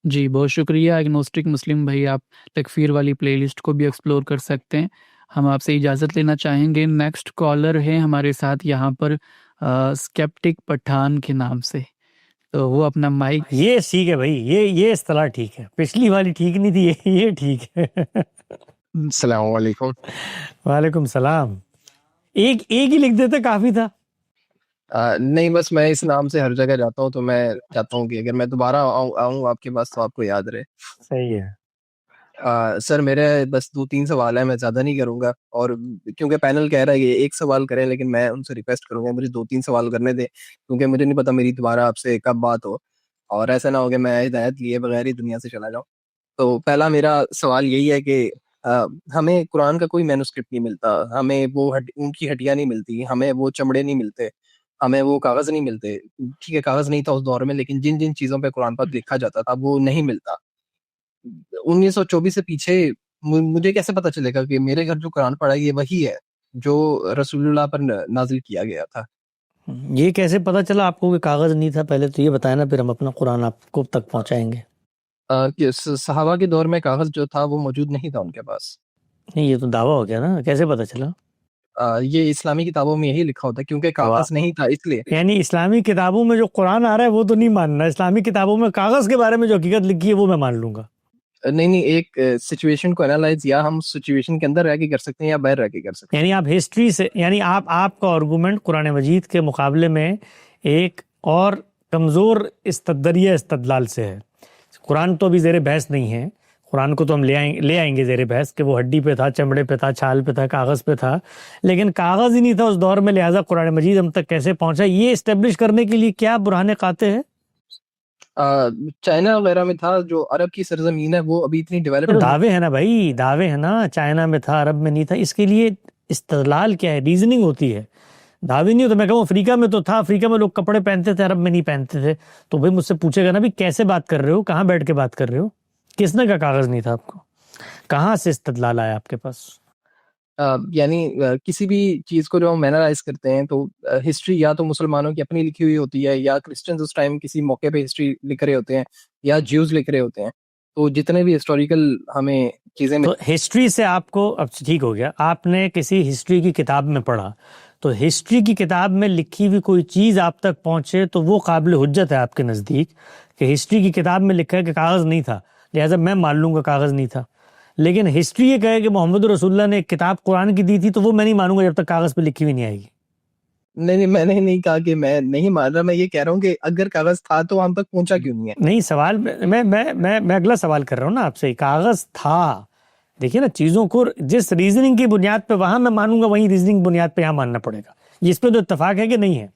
جی بہت شکریہ ایگنوسٹک مسلم بھائی، آپ تکفیر والی پلے لسٹ کو بھی ایکسپلور کر سکتے ہیں۔ ہم آپ سے اجازت لینا چاہیں گے۔ نیکسٹ کالر ہے ہمارے ساتھ یہاں پر اسکیپٹک پٹھان کے نام سے، تو وہ اپنا مائک یہ ٹھیک ہے بھائی، یہ اصطلاح ٹھیک ہے، پچھلی والی ٹھیک نہیں تھی، یہ ٹھیک ہے۔ السلام علیکم۔ وعلیکم السلام۔ ایک ہی لکھ دیتے کافی تھا۔ نہیں، بس میں اس نام سے ہر جگہ جاتا ہوں، تو میں چاہتا ہوں کہ اگر میں دوبارہ آؤں آپ کے پاس تو آپ کو یاد رہے۔ صحیح ہے۔ سر میرے بس 2-3 سوال ہیں، میں زیادہ نہیں کروں گا، اور کیونکہ پینل کہہ رہا ہے کہ ایک سوال کریں، لیکن میں ان سے ریکویسٹ کروں گا مجھے 2-3 سوال کرنے دیں، کیونکہ مجھے نہیں پتا میری دوبارہ آپ سے کب بات ہو، اور ایسا نہ ہو کہ میں ہدایت لیے بغیر ہی دنیا سے چلا جاؤں۔ تو پہلا میرا سوال یہی ہے کہ ہمیں قرآن کا کوئی مینوسکرپٹ نہیں ملتا، ہمیں وہ اون کی ہڈیاں نہیں ملتی، ہمیں وہ چمڑے نہیں ملتے، ہمیں وہ کاغذ نہیں ملتے۔ ٹھیک ہے کاغذ نہیں تھا اس دور میں، لیکن جن جن چیزوں پہ قرآن پاک لکھا جاتا تھا وہ نہیں ملتا۔ 1924 سے پیچھے مجھے کیسے پتا چلے گا کہ میرے گھر جو قرآن پڑھا ہے یہ وہی ہے جو رسول اللہ پر نازل کیا گیا تھا؟ یہ کیسے پتا چلا آپ کو کہ کاغذ نہیں تھا؟ پہلے تو یہ بتائیں نا، پھر ہم اپنا قرآن آپ کو تک پہنچائیں گے۔ کہ صحابہ کے دور میں کاغذ جو تھا وہ موجود نہیں تھا ان کے پاس۔ نہیں، یہ تو دعویٰ ہو گیا نا، کیسے پتا چلا؟ یہ اسلامی کتابوں میں یہی لکھا ہوتا ہے، کیونکہ کاغذ نہیں تھا اس لیے۔ یعنی اسلامی کتابوں میں جو قرآن آ رہا ہے وہ تو نہیں ماننا، اسلامی کتابوں میں کاغذ کے بارے میں جو حقیقت لکھی ہے وہ میں مان لوں گا۔ نہیں، ایک سچویشن کو انالائز یا ہم سچویشن کے اندر رہ کے کر سکتے ہیں یا باہر رہ کے کر سکتے ہیں۔ یعنی آپ ہسٹری سے، یعنی آپ کا آرگومنٹ قرآن مجید کے مقابلے میں ایک اور کمزور استدلال سے ہے۔ قرآن تو ابھی زیر بحث نہیں ہے، قرآن کو تو ہم لے آئیں گے زیر بحث کہ وہ ہڈی پہ تھا، چمڑے پہ تھا، چھال پہ تھا، کاغذ پہ تھا، لیکن کاغذ ہی نہیں تھا اس دور میں، لہٰذا قرآن مجید ہم تک کیسے پہنچا؟ یہ اسٹیبلش کرنے کے لیے کیا برہان قاطع ہے؟ چائنا وغیرہ میں تھا، جو عرب کی سرزمین ہے وہ ابھی اتنی ڈیولپ دعوے ہیں نا بھائی، دعوے ہیں نا، چائنا میں تھا، عرب میں نہیں تھا۔ اس کے لیے استدلال کیا ہے؟ ریزننگ ہوتی ہے، دعوے نہیں ہوتا۔ میں کہوں افریقہ میں تو تھا، افریقہ میں لوگ کپڑے پہنتے تھے، عرب میں نہیں پہنتے تھے، تو بھائی مجھ سے پوچھے گا نا بھی کیسے بات کر رہے ہو، کہاں بیٹھ کے بات کر رہے ہو، کس نے کہا کاغذ نہیں تھا آپ کو، کہاں سے استدلال آیا آپ کے پاس؟ یعنی کسی بھی چیز کو جو ہم اینالائز کرتے ہیں تو ہسٹری یا تو مسلمانوں کی اپنی لکھی ہوئی ہوتی ہے، یا کرسچنز اس ٹائم کسی موقع پہ ہسٹری لکھ رہے ہوتے ہیں، یا جیوز لکھ رہے ہوتے ہیں۔ تو جتنے بھی ہسٹوریکل ہمیں چیزیں تو ہسٹری سے آپ کو، اب ٹھیک ہو گیا، آپ نے کسی ہسٹری کی کتاب میں پڑھا، تو ہسٹری کی کتاب میں لکھی ہوئی کوئی چیز آپ تک پہنچے تو وہ قابل حجت ہے آپ کے نزدیک، کہ ہسٹری کی کتاب میں لکھا ہے کہ کاغذ نہیں تھا، لہٰذا میں مان لوں گا کاغذ نہیں تھا۔ لیکن ہسٹری یہ کہے کہ محمد رسول اللہ نے ایک کتاب قرآن کی دی تھی، تو وہ میں نہیں مانوں گا جب تک کاغذ پہ لکھی ہوئی نہیں آئے گی۔ نہیں، میں نے نہیں کہا کہ میں نہیں مان رہا، میں یہ کہہ رہا ہوں کہ اگر کاغذ تھا تو ہم تک پہنچا کیوں نہیں ہے؟ نہیں، سوال میں اگلا سوال کر رہا ہوں نا آپ سے، کاغذ تھا، دیکھیے نا چیزوں کو جس ریزننگ کی بنیاد پہ وہاں میں مانوں گا، وہیں ریزننگ بنیاد پہ یہاں ماننا پڑے گا۔ اس پہ تو اتفاق ہے کہ نہیں ہے؟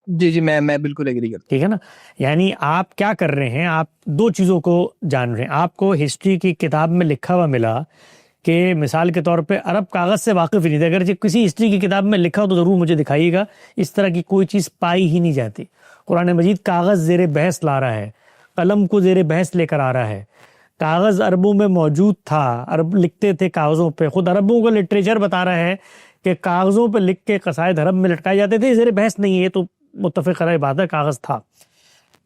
جی میں بالکل ایگری کرتا ہوں۔ ٹھیک ہے نا، یعنی آپ کیا کر رہے ہیں، آپ دو چیزوں کو جان رہے ہیں۔ آپ کو ہسٹری کی کتاب میں لکھا ہوا ملا کہ مثال کے طور پہ عرب کاغذ سے واقف ہی نہیں تھے، اگر کسی ہسٹری کی کتاب میں لکھا ہو تو ضرور مجھے دکھائیے گا، اس طرح کی کوئی چیز پائی ہی نہیں جاتی۔ قرآن مجید کاغذ زیر بحث لا رہا ہے، قلم کو زیر بحث لے کر آ رہا ہے۔ کاغذ عربوں میں موجود تھا، عرب لکھتے تھے کاغذوں پہ، خود عربوں کا لٹریچر بتا رہا ہے کہ کاغذوں پہ لکھ کے قصائد عرب میں لٹکائے جاتے تھے، زیر بحث نہیں ہے، یہ تو متفق علیہ بات ہے، کاغذ تھا۔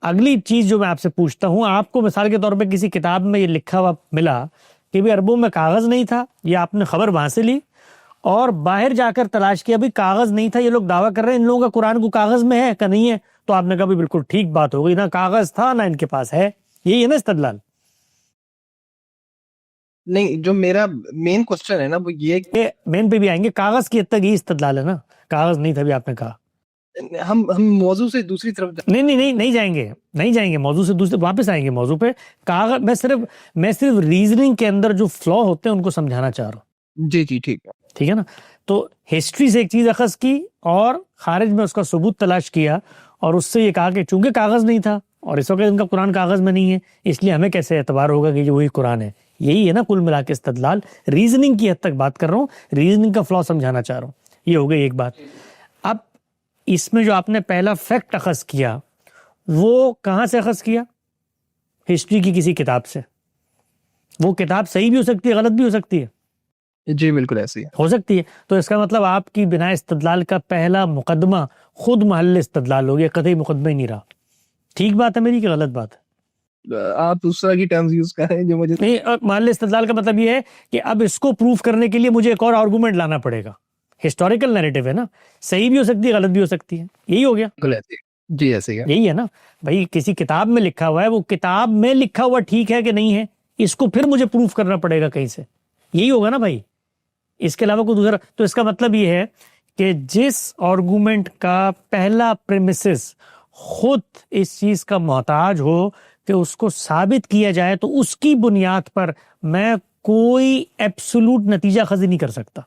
اگلی چیز جو میں آپ سے پوچھتا ہوں، آپ کو مثال کے طور پہ کسی کتاب میں یہ لکھا ہوا ملا کہ بھی عربوں میں کاغذ نہیں تھا، یا آپ نے خبر وہاں سے لی اور باہر جا کر تلاش کیا بھی کاغذ نہیں تھا، یہ لوگ دعویٰ کر رہے ہیں ان لوگوں کا قرآن کو کاغذ میں ہے کہ نہیں ہے، تو آپ نے کہا بھی بالکل ٹھیک بات ہو گئی، نہ کاغذ تھا نہ ان کے پاس ہے، یہی ہے نا استدلال؟ نہیں، جو میرا مین کوسچن ہے نا وہ یہ کہ مین پہ بھی آئیں گے، کاغذ کی حد تک یہ استدلال ہے نا، کاغذ نہیں تھا بھی آپ نے کہا۔ ہم موضوع سے دوسری طرف نہیں جائیں گے موضوع سے دوسرے، واپس آئیں گے موضوع پہ۔ کاغذ میں صرف ریزننگ کے اندر جو فلا ہوتے ہیں ان کو سمجھانا چاہ رہا ہوں۔ جی ٹھیک ہے نا، تو ہسٹری سے ایک چیز اخذ کی اور خارج میں اس کا ثبوت تلاش کیا، اور اس سے یہ کہا کہ چونکہ کاغذ نہیں تھا اور اس وقت ان کا قرآن کاغذ میں نہیں ہے، اس لیے ہمیں کیسے اعتبار ہوگا کہ یہ وہی قرآن ہے۔ یہی ہے نا کل ملا کے استدلال، ریزننگ کی حد تک بات کر رہا ہوں، ریزننگ کا فلا سمجھانا چاہ رہا ہوں۔ یہ ہو گئی ایک بات۔ اب اس میں جو آپ نے پہلا فیکٹ اخذ کیا وہ کہاں سے اخذ کیا؟ ہسٹری کی کسی کتاب سے۔ وہ کتاب صحیح بھی ہو سکتی ہے، غلط بھی ہو سکتی ہے، جی بالکل ایسی ہو سکتی ہے۔ تو اس کا مطلب آپ کی بنا استدلال کا پہلا مقدمہ خود محل استدلال ہو گیا، قطعی مقدمہ ہی نہیں رہا۔ ٹھیک بات ہے میری کہ غلط بات ہے؟ آپ اس طرح کی ٹرمز یوز کر رہے ہیں جو مجھے نہیں. محل استدلال کا مطلب یہ ہے کہ اب اس کو پروف کرنے کے لیے مجھے ایک اور آرگومنٹ لانا پڑے گا. ہسٹوریکل نیریٹو ہے نا, صحیح بھی ہو سکتی ہے غلط بھی ہو سکتی ہے, یہی ہو گیا. جی ایسے ہی یہی ہے نا بھائی, کسی کتاب میں لکھا ہوا ہے, وہ کتاب میں لکھا ہوا ٹھیک ہے کہ نہیں ہے, اس کو پھر مجھے پروف کرنا پڑے گا کہیں سے, یہی ہوگا نا بھائی. اس کے علاوہ کوئی دوسرا. تو اس کا مطلب یہ ہے کہ جس آرگومنٹ کا پہلا پریمیسز خود اس چیز کا محتاج ہو کہ اس کو ثابت کیا جائے, تو اس کی بنیاد پر میں کوئی ایبسولوٹ نتیجہ خزی نہیں کر سکتا.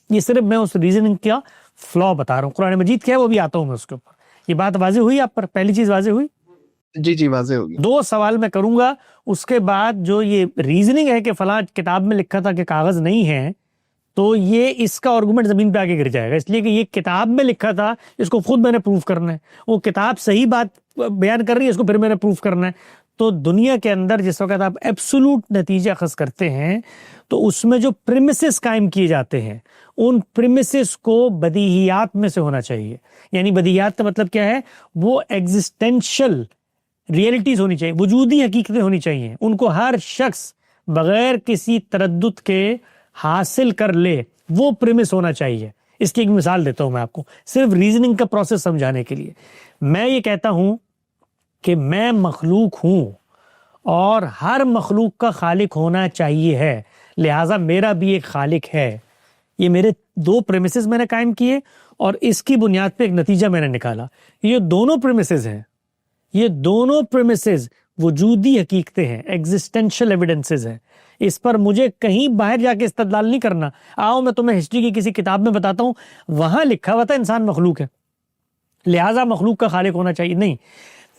یہ صرف میں اس ریزننگ کا فلا بتا رہا ہوں. قرآن مجید کیا ہے وہ بھی آتا ہوں میں اس کے اوپر. یہ بات واضح ہوئی آپ پر؟ پہلی چیز واضح ہوئی. جی واضح ہوگی. 2 سوال میں کروں گا, اس کے بعد جو یہ ریزننگ ہے کہ فلاں کتاب میں لکھا تھا کہ کاغذ نہیں ہے, تو یہ اس کا آرگومنٹ زمین پہ آگے گر جائے گا, اس لیے کہ یہ کتاب میں لکھا تھا, اس کو خود میں نے پروف کرنا ہے. وہ کتاب صحیح بات بیان کر رہی ہے, اس کو پھر میں نے پروف کرنا ہے. تو دنیا کے اندر جس وقت آپ ایبسولوٹ نتیجہ خز کرتے ہیں, تو اس میں جو پریمیسز قائم کیے جاتے ہیں, ان پریمیسز کو بدیہیات میں سے ہونا چاہیے. یعنی بدیہیات کا مطلب کیا ہے؟ وہ ایگزسٹینشل ریئلٹیز ہونی چاہیے, وجودی حقیقتیں ہونی چاہیے. ان کو ہر شخص بغیر کسی تردد کے حاصل کر لے, وہ پریمس ہونا چاہیے. اس کی ایک مثال دیتا ہوں میں آپ کو, صرف ریزننگ کا پروسیس سمجھانے کے لیے. میں یہ کہتا ہوں کہ میں مخلوق ہوں اور ہر مخلوق کا خالق ہونا چاہیے ہے, لہٰذا میرا بھی ایک خالق ہے. یہ میرے 2 پریمیسز میں نے قائم کیے اور اس کی بنیاد پہ ایک نتیجہ میں نے نکالا. یہ دونوں پریمیسز ہیں, یہ دونوں پریمیسز وجودی حقیقتیں ہیں, ایگزسٹینشل ایویڈنسز ہیں. اس پر مجھے کہیں باہر جا کے استدلال نہیں کرنا. آؤ میں تمہیں ہسٹری کی کسی کتاب میں بتاتا ہوں, وہاں لکھا ہوا تھا انسان مخلوق ہے, لہٰذا مخلوق کا خالق ہونا چاہیے. نہیں,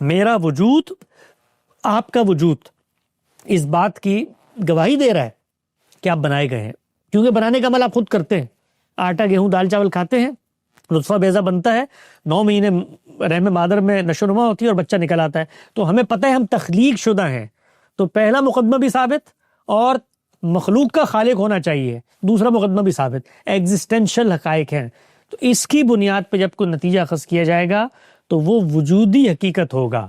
میرا وجود, آپ کا وجود اس بات کی گواہی دے رہا ہے کہ آپ بنائے گئے ہیں, کیونکہ بنانے کا عمل آپ خود کرتے ہیں. آٹا گیہوں دال چاول کھاتے ہیں, نطفہ بیضہ بنتا ہے, 9 مہینے رحم مادر میں نشو نما ہوتی ہے اور بچہ نکل آتا ہے. تو ہمیں پتہ ہے ہم تخلیق شدہ ہیں. تو پہلا مقدمہ بھی ثابت, اور مخلوق کا خالق ہونا چاہیے, دوسرا مقدمہ بھی ثابت, ایگزسٹینشل حقائق ہیں. تو اس کی بنیاد پہ جب کوئی نتیجہ اخذ کیا جائے گا تو وہ وجودی حقیقت ہوگا.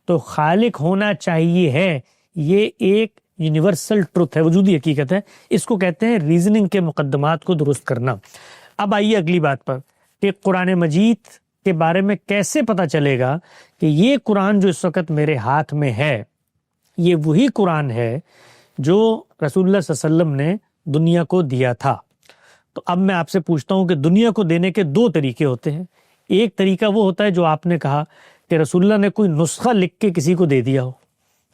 تو خالق ہونا چاہیے ہے, یہ ایک یونیورسل ٹروتھ ہے, وجودی حقیقت ہے. اس کو کہتے ہیں ریزننگ کے مقدمات کو درست کرنا. اب آئیے اگلی بات پر کہ قرآن مجید کے بارے میں کیسے پتہ چلے گا کہ یہ قرآن جو اس وقت میرے ہاتھ میں ہے, یہ وہی قرآن ہے جو رسول اللہ صلی اللہ علیہ وسلم نے دنیا کو دیا تھا. تو اب میں آپ سے پوچھتا ہوں کہ دنیا کو دینے کے 2 طریقے ہوتے ہیں. ایک طریقہ وہ ہوتا ہے جو آپ نے کہا کہ رسول اللہ نے کوئی نسخہ لکھ کے کسی کو دے دیا ہو.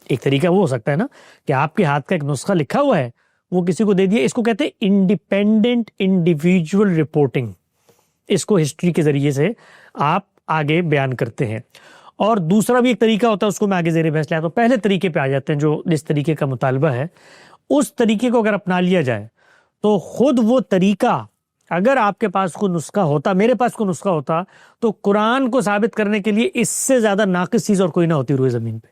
ایک طریقہ وہ ہو سکتا ہے نا کہ آپ کے ہاتھ کا ایک نسخہ لکھا ہوا ہے, وہ کسی کو دے دیا. اس کو کہتے ہیں انڈیپینڈنٹ انڈیویجول رپورٹنگ. اس کو ہسٹری کے ذریعے سے آپ آگے بیان کرتے ہیں. اور دوسرا بھی ایک طریقہ ہوتا ہے, اس کو میں آگے زیر بحث لاتا ہوں. پہلے طریقے پہ آ جاتے ہیں جو جس طریقے کا مطالبہ ہے. اس طریقے کو اگر اپنا لیا جائے تو خود وہ طریقہ, اگر آپ کے پاس کوئی نسخہ ہوتا, میرے پاس کوئی نسخہ ہوتا, تو قرآن کو ثابت کرنے کے لیے اس سے زیادہ ناقص چیز اور کوئی نہ ہوتی روئے زمین پہ.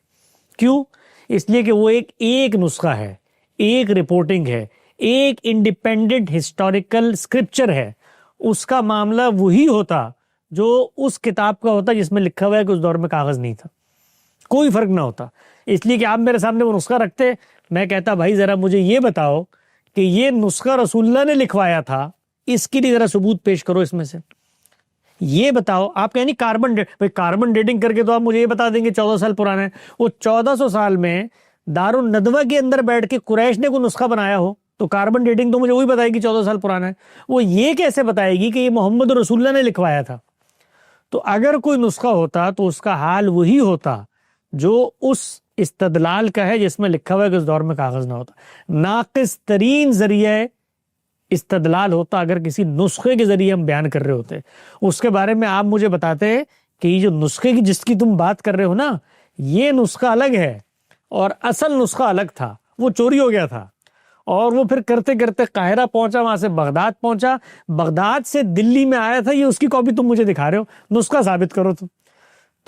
کیوں؟ اس لیے کہ وہ ایک نسخہ ہے, ایک رپورٹنگ ہے, ایک انڈیپینڈنٹ ہسٹوریکل اسکرپچر ہے. اس کا معاملہ وہی ہوتا جو اس کتاب کا ہوتا جس میں لکھا ہوا ہے کہ اس دور میں کاغذ نہیں تھا, کوئی فرق نہ ہوتا. اس لیے کہ آپ میرے سامنے وہ نسخہ رکھتے, میں کہتا بھائی ذرا مجھے یہ بتاؤ کہ یہ نسخہ رسول اللہ نے لکھوایا تھا, اس کی ذرا ثبوت پیش کرو اس میں سے, یہ بتاؤ. آپ کہیں نہیں کاربن ڈیٹنگ کر کے تو آپ مجھے یہ بتا دیں گے 14 سال پرانا ہے. وہ 1400 سال میں دار الندوہ کے اندر بیٹھ کے قریش نے کوئی نسخہ بنایا ہو تو کاربن ڈیٹنگ تو مجھے وہی بتائے گی 14 سال پرانا ہے. وہ یہ کیسے بتائے گی کہ یہ محمد رسول اللہ نے لکھوایا تھا؟ تو اگر کوئی نسخہ ہوتا تو اس کا حال وہی ہوتا جو اس استدلال کا ہے جس میں لکھا ہوا ہے کہ اس دور میں کاغذ نہ ہوتا. ناقص ترین ذریعہ استدلال ہوتا اگر کسی نسخے کے ذریعے ہم بیان کر رہے ہوتے. اس کے بارے میں آپ مجھے بتاتے کہ یہ جو نسخے کی جس کی تم بات کر رہے ہو نا, یہ نسخہ الگ ہے اور اصل نسخہ الگ تھا, وہ چوری ہو گیا تھا. اور وہ پھر کرتے کرتے قاہرہ پہنچا, وہاں سے بغداد پہنچا, بغداد سے دلی میں آیا تھا, یہ اس کی کاپی تم مجھے دکھا رہے ہو, نسخہ ثابت کرو تم.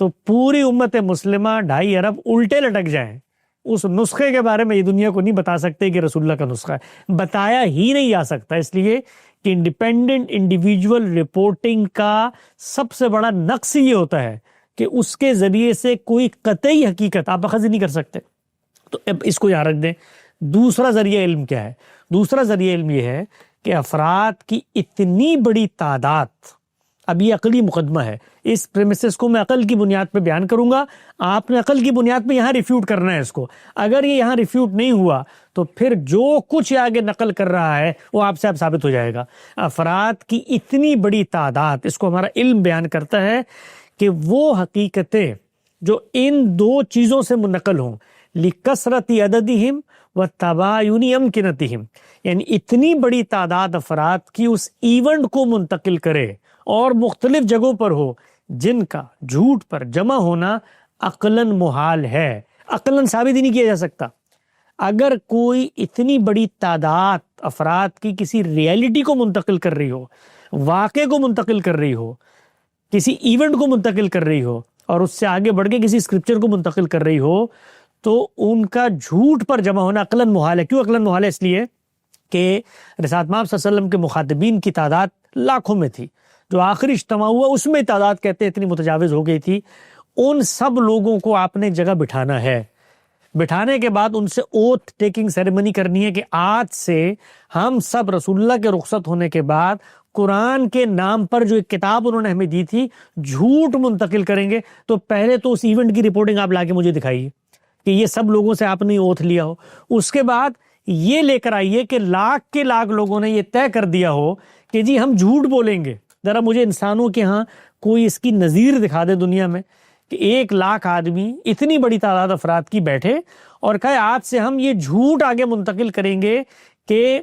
تو پوری امت مسلمہ 2.5 ارب الٹے لٹک جائیں. اس نسخے کے بارے میں یہ دنیا کو نہیں بتا سکتے کہ رسول اللہ کا نسخہ ہے, بتایا ہی نہیں جا سکتا. اس لیے کہ انڈیپینڈنٹ انڈیویجول رپورٹنگ کا سب سے بڑا نقص یہ ہوتا ہے کہ اس کے ذریعے سے کوئی قطعی حقیقت آپ اخذ نہیں کر سکتے. تو اب اس کو یہاں رکھ دیں. دوسرا ذریعہ علم کیا ہے؟ دوسرا ذریعہ علم یہ ہے کہ افراد کی اتنی بڑی تعداد، اب یہ عقلی مقدمہ ہے، اس پریمیسز کو میں عقل کی بنیاد پہ بیان کروں گا، آپ نے عقل کی بنیاد پہ یہاں ریفیوٹ کرنا ہے اس کو. اگر یہ یہاں ریفیوٹ نہیں ہوا تو پھر جو کچھ آگے نقل کر رہا ہے وہ آپ سے اب ثابت ہو جائے گا. افراد کی اتنی بڑی تعداد، اس کو ہمارا علم بیان کرتا ہے کہ وہ حقیقتیں جو ان دو چیزوں سے منقل ہوں، لکثرت عددہم وتباین امکنتہم، یعنی اتنی بڑی تعداد افراد کی اس ایونٹ کو منتقل کرے اور مختلف جگہوں پر ہو جن کا جھوٹ پر جمع ہونا عقلاً محال ہے، عقلاً ثابت ہی نہیں کیا جا سکتا. اگر کوئی اتنی بڑی تعداد افراد کی کسی ریئلٹی کو منتقل کر رہی ہو، واقعے کو منتقل کر رہی ہو، کسی ایونٹ کو منتقل کر رہی ہو اور اس سے آگے بڑھ کے کسی اسکرپچر کو منتقل کر رہی ہو، تو ان کا جھوٹ پر جمع ہونا عقلاً محال ہے. کیوں عقلاً محال ہے؟ اس لیے کہ رسالت مآب صلی اللہ علیہ وسلم کے مخاطبین کی تعداد لاکھوں میں تھی. جو آخری اجتماع ہوا اس میں تعداد کہتے ہیں اتنی متجاوز ہو گئی تھی. ان سب لوگوں کو آپ نے ایک جگہ بٹھانا ہے. بٹھانے کے بعد ان سے اوتھ ٹیکنگ سیریمنی کرنی ہے کہ آج سے ہم سب رسول اللہ کے رخصت ہونے کے بعد قرآن کے نام پر جو ایک کتاب انہوں نے ہمیں دی تھی جھوٹ منتقل کریں گے. تو پہلے تو اس ایونٹ کی رپورٹنگ آپ لا کے مجھے دکھائیے کہ یہ سب لوگوں سے آپ نے اوتھ لیا ہو. اس کے بعد یہ لے کر آئیے کہ لاکھ کے لاکھ لوگوں نے یہ طے کر دیا ہو کہ جی ہم جھوٹ بولیں گے. ذرا مجھے انسانوں کے ہاں کوئی اس کی نظیر دکھا دے دنیا میں کہ 1,00,000 آدمی اتنی بڑی تعداد افراد کی بیٹھے اور کہے آج سے ہم یہ جھوٹ آگے منتقل کریں گے کہ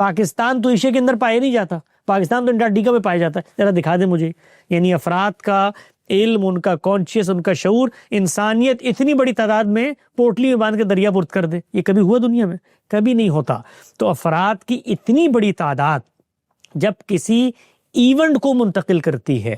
پاکستان تو ایشیا کے اندر پایا نہیں جاتا، پاکستان تو انٹارکٹیکا میں پایا جاتا ہے. ذرا دکھا دے مجھے. یعنی افراد کا علم، ان کا کانشیس، ان کا شعور انسانیت اتنی بڑی تعداد میں پوٹلی میں باندھ کے دریا پرت کر دے. یہ کبھی ہوا دنیا میں؟ کبھی نہیں ہوتا. تو افراد کی اتنی بڑی تعداد جب کسی ایونٹ کو منتقل کرتی ہے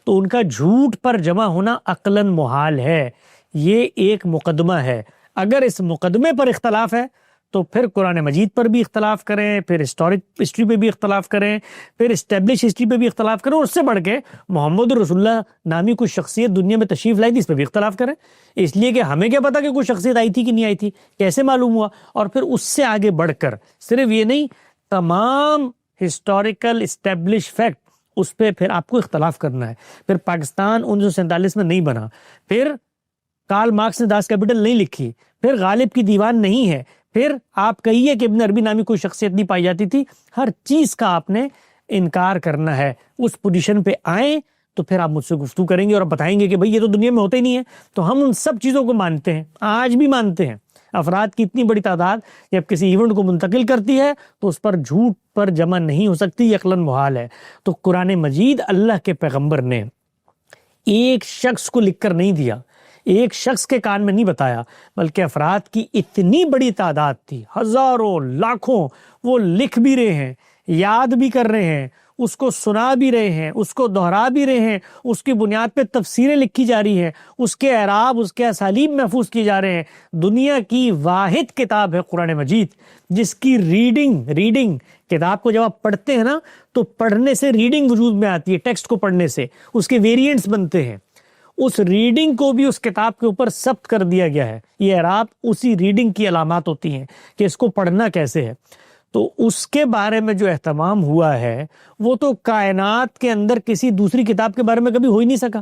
تو ان کا جھوٹ پر جمع ہونا عقلاً محال ہے. یہ ایک مقدمہ ہے. اگر اس مقدمے پر اختلاف ہے تو پھر قرآن مجید پر بھی اختلاف کریں، پھر ہسٹورک ہسٹری پہ بھی اختلاف کریں، پھر اسٹیبلش ہسٹری پہ بھی اختلاف کریں، اور اس سے بڑھ کے محمد رسول اللہ نامی کوئی شخصیت دنیا میں تشریف لائی تھی اس پہ بھی اختلاف کریں. اس لیے کہ ہمیں کیا پتا کہ کوئی شخصیت آئی تھی کہ نہیں آئی تھی، کیسے معلوم ہوا. اور پھر اس سے آگے بڑھ کر صرف یہ نہیں، تمام ہسٹوریکل اسٹیبلش فیکٹ اس پہ پھر آپ کو اختلاف کرنا ہے. پھر پاکستان 1947 میں نہیں بنا، پھر کارل مارکس نے داس کیپٹل نہیں لکھی، پھر غالب کی دیوان نہیں ہے، پھر آپ کہیے کہ ابن عربی نامی کوئی شخصیت نہیں پائی جاتی تھی. ہر چیز کا آپ نے انکار کرنا ہے. اس پوزیشن پہ آئیں تو پھر آپ مجھ سے گفتگو کریں گے اور بتائیں گے کہ بھئی یہ تو دنیا میں ہوتا ہی نہیں ہے. تو ہم ان سب چیزوں کو مانتے ہیں، آج بھی مانتے ہیں. افراد کی اتنی بڑی تعداد جب کسی ایونٹ کو منتقل کرتی ہے تو اس پر جھوٹ پر جمع نہیں ہو سکتی، یہ عقلاً محال ہے. تو قرآن مجید اللہ کے پیغمبر نے ایک شخص کو لکھ کر نہیں دیا، ایک شخص کے کان میں نہیں بتایا، بلکہ افراد کی اتنی بڑی تعداد تھی، ہزاروں لاکھوں، وہ لکھ بھی رہے ہیں، یاد بھی کر رہے ہیں، اس کو سنا بھی رہے ہیں، اس کو دہرا بھی رہے ہیں، اس کی بنیاد پہ تفسیریں لکھی جا رہی ہیں، اس کے اعراب، اس کے اسالیب محفوظ کیے جا رہے ہیں. دنیا کی واحد کتاب ہے قرآن مجید جس کی ریڈنگ کتاب کو جب آپ پڑھتے ہیں نا تو پڑھنے سے ریڈنگ وجود میں آتی ہے، ٹیکسٹ کو پڑھنے سے اس کے ویریئنٹس بنتے ہیں. اس ریڈنگ کو بھی اس کتاب کے اوپر ثبت کر دیا گیا ہے. یہ اعراب اسی ریڈنگ کی علامات ہوتی ہیں کہ اس کو پڑھنا کیسے ہے. تو اس کے بارے میں جو اہتمام ہوا ہے وہ تو کائنات کے اندر کسی دوسری کتاب کے بارے میں کبھی ہو ہی نہیں سکا.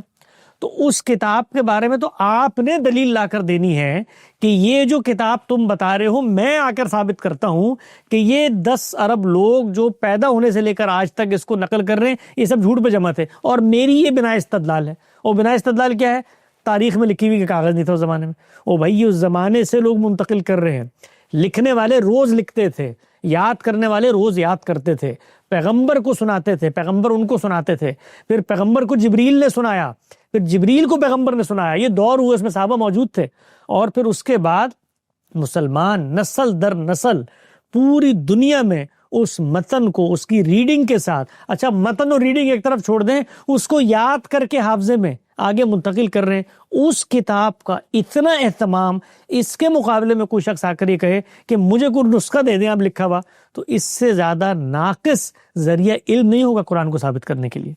تو اس کتاب کے بارے میں تو آپ نے دلیل لا کر دینی ہے کہ یہ جو کتاب تم بتا رہے ہو میں آ کر ثابت کرتا ہوں کہ یہ 10 ارب لوگ جو پیدا ہونے سے لے کر آج تک اس کو نقل کر رہے ہیں یہ سب جھوٹ پہ جمع تھے، اور میری یہ بنا استدلال ہے. اور بنا استدلال کیا ہے؟ تاریخ میں لکھی ہوئی کہ کاغذ نہیں تھا اس زمانے میں. او بھائی اس زمانے سے لوگ منتقل کر رہے ہیں. لکھنے والے روز لکھتے تھے، یاد کرنے والے روز یاد کرتے تھے، پیغمبر کو سناتے تھے، پیغمبر ان کو سناتے تھے، پھر پیغمبر کو جبریل نے سنایا، پھر جبریل کو پیغمبر نے سنایا. یہ دور ہوئے، اس میں صحابہ موجود تھے. اور پھر اس کے بعد مسلمان نسل در نسل پوری دنیا میں اس متن کو اس کی ریڈنگ کے ساتھ، اچھا متن اور ریڈنگ ایک طرف چھوڑ دیں، اس کو یاد کر کے حافظے میں آگے منتقل کر رہے ہیں. اس کتاب کا اتنا اہتمام، اس کے مقابلے میں کوئی شخص آ کر یہ کہے کہ مجھے کوئی نسخہ دے دیں آپ لکھا ہوا، تو اس سے زیادہ ناقص ذریعہ علم نہیں ہوگا قرآن کو ثابت کرنے کے لیے.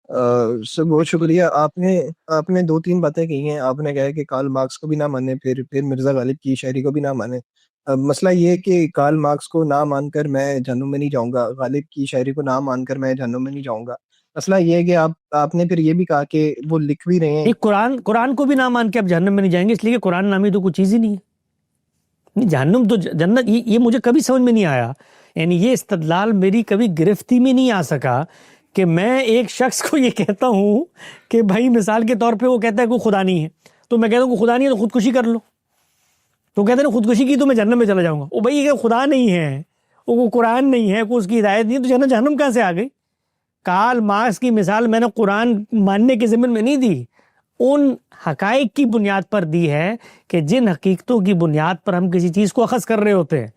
سر بہت شکریہ. آپ نے 2-3 باتیں کی ہیں. آپ نے کہا کہ کارل مارکس کو بھی نہ مانے, پھر مرزا غالب کی شاعری کو بھی نہ مانے. مسئلہ یہ ہے کہ کارل مارکس کو نہ مان کر میں جہنم میں نہیں جاؤں گا, غالب کی شاعری کو نہ مان کر میں جہنم میں نہیں جاؤں گا. مسئلہ یہ ہے کہ آپ نے پھر یہ بھی کہا کہ وہ لکھ بھی رہے ہیں. قرآن کو بھی نہ مان کے آپ جہنم میں نہیں جائیں گے, اس لیے کہ قرآن نامی تو کوئی چیز ہی نہیں ہے. جہنم تو جنت, یہ مجھے کبھی سمجھ میں نہیں آیا. یعنی یہ استدلال میری کبھی گرفتی میں نہیں آ سکا کہ میں ایک شخص کو یہ کہتا ہوں کہ بھائی مثال کے طور پہ وہ کہتا ہے کوئی خدا نہیں ہے, تو میں کہتا ہوں کوئی خدا نہیں ہے تو خودکشی کر لو. تو کہتے ہیں خودکشی کی تو میں جہنم میں چلا جاؤں گا. وہ بھائی یہ خدا نہیں ہے, وہ قرآن نہیں ہے, کوئی اس کی ہدایت نہیں ہے, تو جہنم کہاں سے آ گئی؟ کارل مارکس کی مثال میں نے قرآن ماننے کے ضمن میں نہیں دی, ان حقائق کی بنیاد پر دی ہے کہ جن حقیقتوں کی بنیاد پر ہم کسی چیز کو اخذ کر رہے ہوتے ہیں,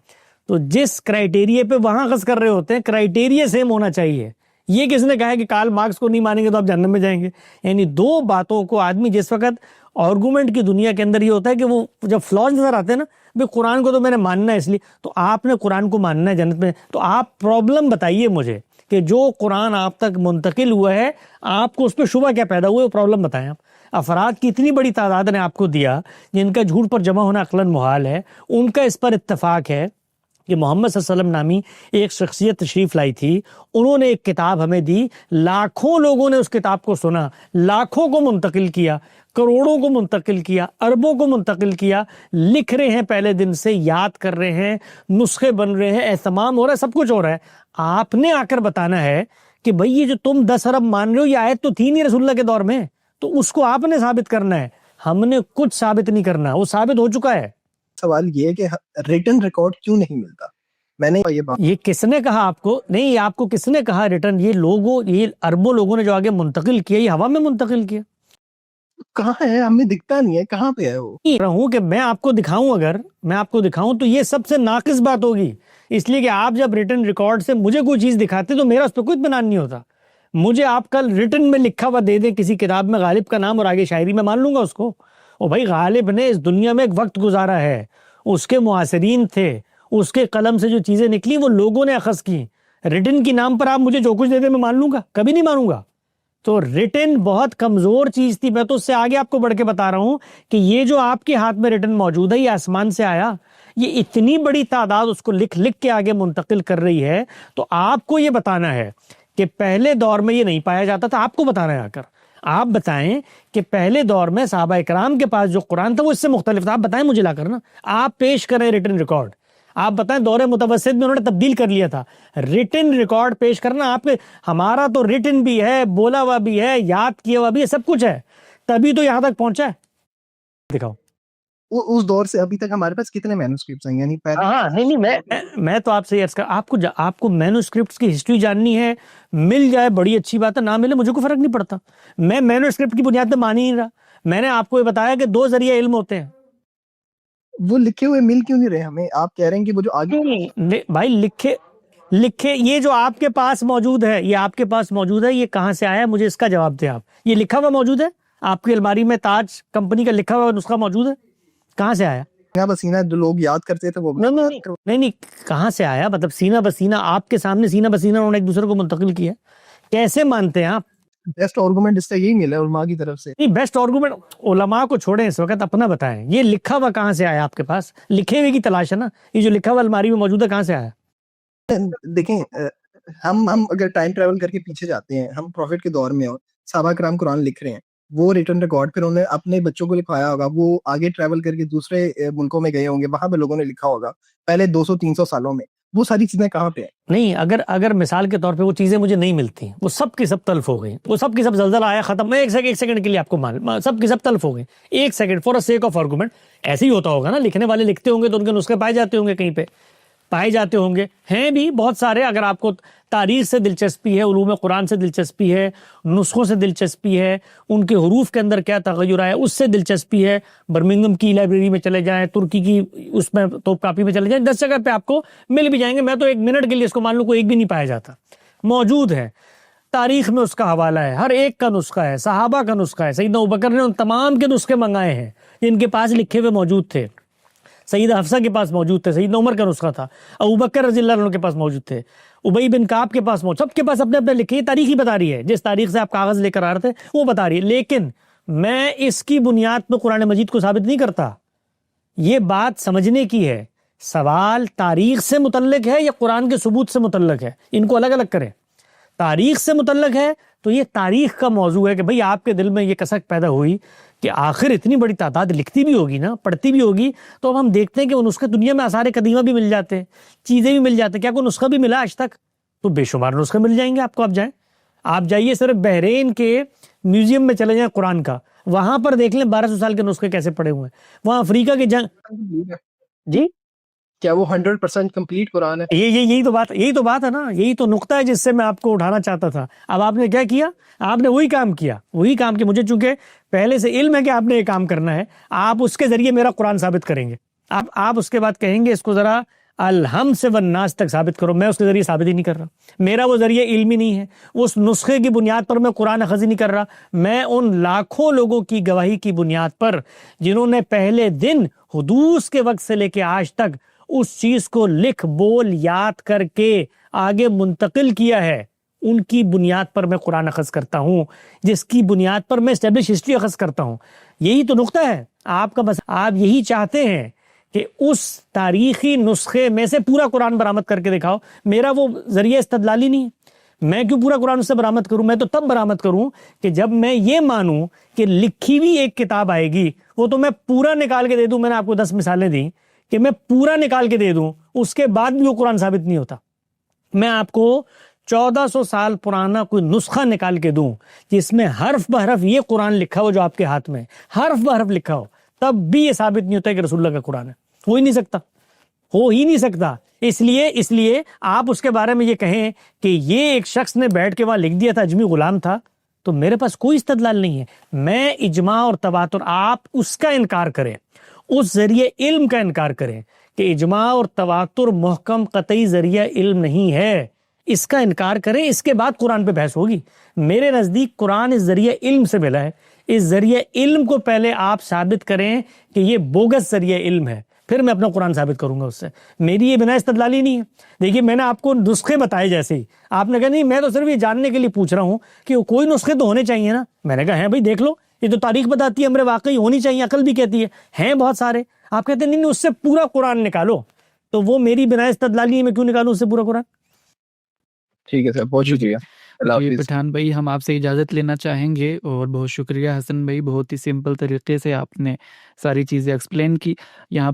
تو جس کرائیٹیریے پہ وہاں اخذ کر رہے ہوتے ہیں کرائیٹیریے سیم ہونا چاہیے. یہ کس نے کہا ہے کہ کارل مارکس کو نہیں مانیں گے تو آپ جہنم میں جائیں گے؟ یعنی دو باتوں کو آدمی جس وقت آرگومنٹ کی دنیا کے اندر یہ ہوتا ہے کہ وہ جب فلاز نظر آتے ہیں نا, بھئی قرآن کو تو میں نے ماننا ہے اس لیے, تو آپ نے قرآن کو ماننا ہے جنت میں, تو آپ پرابلم بتائیے مجھے کہ جو قرآن آپ تک منتقل ہوا ہے آپ کو اس پہ شبہ کیا پیدا ہوا ہے, وہ پرابلم بتائیں آپ. افراد کی اتنی بڑی تعداد نے آپ کو دیا جن کا جھوٹ پر جمع ہونا عقلاً محال ہے, ان کا اس پر اتفاق ہے کہ محمد صلی اللہ علیہ وسلم نامی ایک شخصیت تشریف لائی تھی, انہوں نے ایک کتاب ہمیں دی, لاکھوں لوگوں نے اس کتاب کو سنا, لاکھوں کو منتقل کیا, کروڑوں کو منتقل کیا, اربوں کو منتقل کیا, لکھ رہے ہیں پہلے دن سے, یاد کر رہے ہیں, نسخے بن رہے ہیں, اہتمام ہو رہا ہے, سب کچھ ہو رہا ہے. آپ نے آ کر بتانا ہے کہ بھئی یہ جو تم 10 ارب مان رہے ہو یہ آیت تو تھی نہیں رسول اللہ کے دور میں, تو اس کو آپ نے ثابت کرنا ہے, ہم نے کچھ ثابت نہیں کرنا, وہ ثابت ہو چکا ہے. سوال یہ ہے کہ ریٹن ریکارڈ کیوں نہیں ملتا. میں نے یہ کس نے کہا آپ کو؟ نہیں, آپ کو کس نے کہا ریٹرن؟ یہ لوگوں, یہ اربوں لوگوں نے جو آگے منتقل کیا, یہ ہوا میں منتقل کیا. کہاں ہے, ہمیں دکھتا نہیں ہے, کہاں پہ ہے وہ. ہوں کہ میں آپ کو دکھاؤں, اگر میں آپ کو دکھاؤں تو یہ سب سے ناقص بات ہوگی, اس لیے کہ آپ جب ریٹن ریکارڈ سے مجھے کوئی چیز دکھاتے تو میرا اس پہ کوئی اطمینان نہیں ہوتا. مجھے آپ کل ریٹن میں لکھا ہوا دے دیں کسی کتاب میں غالب کا نام اور آگے شاعری, میں مان لوں گا اس کو. او بھائی غالب نے اس دنیا میں ایک وقت گزارا ہے, اس کے معاصرین تھے, اس کے قلم سے جو چیزیں نکلی وہ لوگوں نے اخذ کی. ریٹن کی نام پر آپ مجھے جو کچھ دے دیں میں مان لوں گا؟ کبھی نہیں مانوں گا. تو ریٹن بہت کمزور چیز تھی. میں تو اس سے آگے آپ کو بڑھ کے بتا رہا ہوں کہ یہ جو آپ کے ہاتھ میں ریٹن موجود ہے یہ آسمان سے آیا, یہ اتنی بڑی تعداد اس کو لکھ لکھ کے آگے منتقل کر رہی ہے. تو آپ کو یہ بتانا ہے کہ پہلے دور میں یہ نہیں پایا جاتا تھا, آپ کو بتانا ہے آ کر. آپ بتائیں کہ پہلے دور میں صحابہ اکرام کے پاس جو قرآن تھا وہ اس سے مختلف تھا, آپ بتائیں مجھے لا کر نا, آپ پیش کریں ریٹن ریکارڈ. آپ بتائیں دور متوسط میں انہوں نے تبدیل کر لیا تھا, ریٹن ریکارڈ پیش کرنا آپ کے. ہمارا تو ریٹن بھی ہے, بولا ہوا بھی ہے, یاد کیا ہوا بھی ہے, سب کچھ ہے, تبھی تو یہاں تک پہنچا ہے. دکھاؤ اس دور سے ابھی تک ہمارے پاس کتنے مینوسکرپٹس ہیں. یعنی ہاں نہیں, میں تو آپ سے یہ آپ کو مینوسکرپٹس کی ہسٹری جاننی ہے, مل جائے بڑی اچھی بات ہے, نہ ملے مجھے کوئی فرق نہیں پڑتا. میں مینوسکرپٹ کی بنیاد پہ مان ہی نہیں رہا. میں نے آپ کو یہ بتایا کہ 2 ذریعے علم ہوتے ہیں. وہ لکھے ہوئے مل کیوں نہیں رہے ہمیں؟ آپ کہہ رہے ہیں کہ وہ جو آگے بھائی لکھے یہ جو آپ کے پاس موجود ہے, یہ آپ کے پاس موجود ہے, یہ کہاں سے آیا ہے مجھے اس کا جواب دیں آپ. یہ لکھا ہوا موجود ہے آپ کی الماری میں, تاج کمپنی کا لکھا ہوا نسخہ موجود ہے, کہاں سے آیا؟ سینہ بسینہ جو لوگ یاد کرتے تھے وہ نہیں, کہاں سے آیا؟ مطلب سینہ بسینہ آپ کے سامنے سینہ بسینہ انہوں نے ایک دوسرے کو منتقل کیا, کیسے مانتے ہیں آپ؟ بیسٹ آرگومنٹ اس سے یہی ملا علماء کی طرف سے. نہیں, بیسٹ آرگومنٹ علماء کو چھوڑیں اس وقت, اپنا بتائیں. یہ لکھا ہوا کہاں سے آیا آپ کے پاس؟ لکھے ہوئے کی تلاش ہے نا, یہ جو لکھا ہوا الماری میں موجود ہے کہاں سے آیا؟ دیکھیں, ہم اگر ٹائم ٹریول کر کے پیچھے جاتے ہیں, ہم پروفٹ کے دور میں ہو, صحابہ کرام قرآن لکھ رہے ہیں, وہ ریٹن ریکارڈ پھر انہوں نے اپنے بچوں کو لکھوایا ہوگا, وہ آگے ٹریول کر کے دوسرے ملکوں میں گئے ہوں گے, وہاں پہ لوگوں نے لکھا ہوگا پہلے 200-300 سالوں میں. وہ ساری چیزیں کہاں پہ ہیں؟ نہیں, اگر مثال کے طور پہ وہ چیزیں مجھے نہیں ملتی, وہ سب کی سب تلف ہو گئی, وہ سب کی سب زلزلہ آیا ختم. میں ایک سیکنڈ کے لیے آپ کو سب کی سب تلف ہو گئی, ایک second for sake of argument. ایسے ہی ہوتا ہوگا نا, لکھنے والے لکھتے ہوں گے تو ان کے نسخے پائے جاتے ہوں گے, کہیں پہ پائے جاتے ہوں گے, ہیں بھی بہت سارے. اگر آپ کو تاریخ سے دلچسپی ہے, علوم قرآن سے دلچسپی ہے, نسخوں سے دلچسپی ہے, ان کے حروف کے اندر کیا تغیر آیا اس سے دلچسپی ہے, برمنگم کی لائبریری میں چلے جائیں, ترکی کی اس میں توپ کاپی میں چلے جائیں, 10 جگہ پہ آپ کو مل بھی جائیں گے. میں تو 1 منٹ کے لیے اس کو مان لوں کوئی ایک بھی نہیں پایا جاتا, موجود ہے. تاریخ میں اس کا حوالہ ہے, ہر ایک کا نسخہ ہے, صحابہ کا نسخہ ہے. سیدنا ابوبکر نے ان تمام کے نسخے منگائے ہیں جن کے پاس لکھے ہوئے موجود تھے. سیدہ حفصہ کے پاس موجود تھے, سیدنا عمر کا نسخہ تھا, ابوبکر رضی اللہ عنہ کے پاس موجود تھے. ابئی بن کعب کے پاس پہنچ، سب کے پاس اپنے اپنے لکھے، یہ تاریخ ہی بتا رہی ہے، جس تاریخ سے آپ کاغذ لے کر آ رہے تھے وہ بتا رہی ہے. لیکن میں اس کی بنیاد پہ قرآن مجید کو ثابت نہیں کرتا. یہ بات سمجھنے کی ہے، سوال تاریخ سے متعلق ہے یا قرآن کے ثبوت سے متعلق ہے، ان کو الگ الگ کریں. تاریخ سے متعلق ہے تو یہ تاریخ کا موضوع ہے کہ بھئی آپ کے دل میں یہ کسک پیدا ہوئی کہ آخر اتنی بڑی تعداد لکھتی بھی ہوگی نا، پڑھتی بھی ہوگی، تو اب ہم دیکھتے ہیں کہ وہ نسخے دنیا میں آثار قدیمہ بھی مل جاتے ہیں، چیزیں بھی مل جاتے ہیں. کیا کوئی نسخہ بھی ملا آج تک؟ تو بے شمار نسخے مل جائیں گے آپ کو. آپ جائیے صرف بحرین کے میوزیم میں چلے جائیں قرآن کا، وہاں پر دیکھ لیں 1200 سال کے نسخے کیسے پڑے ہوئے ہیں. وہاں افریقہ کے جنگ، جی کیا وہ 100% کمپلیٹ قرآن ہے؟ یہی تو بات ہے نا، یہی تو نقطہ ہے جس سے میں آپ کو اٹھانا چاہتا تھا. اب آپ نے کیا کیا؟ آپ نے وہی کام کیا. مجھے چونکہ پہلے سے علم ہے کہ آپ نے یہ کام کرنا ہے، آپ اس کے ذریعے میرا قرآن ثابت کریں گے. آپ اس کے بعد کہیں گے اس کو ذرا الحم سے والناس تک ثابت کرو. میں اس کے ذریعے ثابت ہی نہیں کر رہا، میرا وہ ذریعہ علمی نہیں ہے، اس نسخے کی بنیاد پر میں قرآن اخذ نہیں کر رہا. میں ان لاکھوں لوگوں کی گواہی کی بنیاد پر جنہوں نے پہلے دن حدوث کے وقت سے لے کے آج تک اس چیز کو لکھ بول یاد کر کے آگے منتقل کیا ہے، ان کی بنیاد پر میں قرآن اخذ کرتا ہوں، جس کی بنیاد پر میں اسٹیبلش ہسٹری اخذ کرتا ہوں. یہی تو نقطہ ہے آپ کا. بس آپ یہی چاہتے ہیں کہ اس تاریخی نسخے میں سے پورا قرآن برآمد کر کے دکھاؤ. میرا وہ ذریعہ استدلالی نہیں ہے. میں کیوں پورا قرآن اس سے برآمد کروں؟ میں تو تب برآمد کروں کہ جب میں یہ مانوں کہ لکھی ہوئی ایک کتاب آئے گی، وہ تو میں پورا نکال کے دے دوں. میں نے آپ کو 10 مثالیں دیں کہ میں پورا نکال کے دے دوں، اس کے بعد بھی وہ قرآن ثابت نہیں ہوتا. میں آپ کو 1400 سال پرانا کوئی نسخہ نکال کے دوں جس میں حرف بحرف یہ قرآن لکھا ہو جو آپ کے ہاتھ میں حرف بحرف لکھا ہو، تب بھی یہ ثابت نہیں ہوتا ہے کہ رسول اللہ کا قرآن ہے. ہو ہی نہیں سکتا. اس لیے آپ اس کے بارے میں یہ کہیں کہ یہ ایک شخص نے بیٹھ کے وہاں لکھ دیا تھا، اجمی غلام تھا، تو میرے پاس کوئی استدلال نہیں ہے. میں اجماع اور تواتر، آپ اس کا انکار کریں، اس ذریعے علم کا انکار کریں کہ اجماع اور تواتر محکم قطعی ذریعہ علم نہیں ہے، اس کا انکار کریں. اس کے بعد قرآن پہ بحث ہوگی. میرے نزدیک قرآن اس ذریعہ علم سے ملا ہے. اس ذریعہ علم کو پہلے آپ ثابت کریں کہ یہ بوگس ذریعہ علم ہے، پھر میں اپنا قرآن ثابت کروں گا اس سے. میری یہ بنا استدلالی نہیں ہے. دیکھیے میں نے آپ کو نسخے بتائے، جیسے ہی آپ نے کہا نہیں میں تو صرف یہ جاننے کے لیے پوچھ رہا ہوں کہ کوئی نسخے تو ہونے چاہیے نا. میں نے کہا ہے بھائی دیکھ لو، یہ تو تاریخ بتاتی ہے، امر واقعی ہونی چاہیے، عقل بھی کہتی ہے، ہیں بہت سارے. آپ کہتے ہیں نہیں اس سے پورا قرآن نکالو، تو وہ میری بنا استدلالی ہے. میں کیوں نکالوں اس سے پورا قرآن؟ ٹھیک ہے سر، بہت شکریہ. اللہ جی حافظ. پٹھان بھائی، ہم آپ سے اجازت لینا چاہیں گے، اور بہت شکریہ حسن بھائی، بہت ہی سمپل طریقے سے آپ نے ساری چیزیں ایکسپلین کی. یہاں